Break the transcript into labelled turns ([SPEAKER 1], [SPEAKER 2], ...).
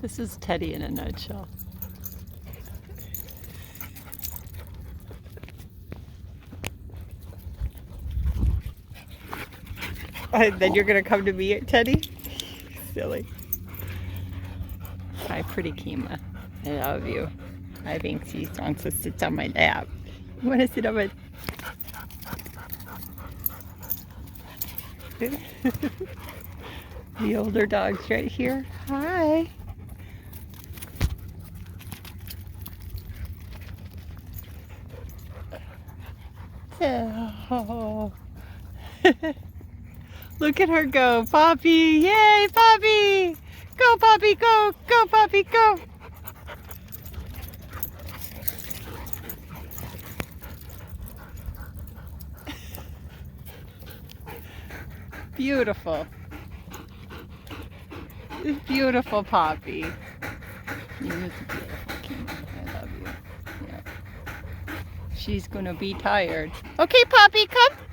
[SPEAKER 1] This is Teddy in a nutshell. Then you're gonna come to me, Teddy? Silly. Hi, pretty Kima. I love you. I think she wants to sit on my lap. You want to sit on my... The older dog's right here. Hi. Oh. Look at her go, Poppy! Yay, Poppy! Go, Poppy, go! Go, Poppy, go! Beautiful. Beautiful Poppy. You're beautiful, King. I love you. Yeah. She's gonna be tired. Okay, Poppy, come.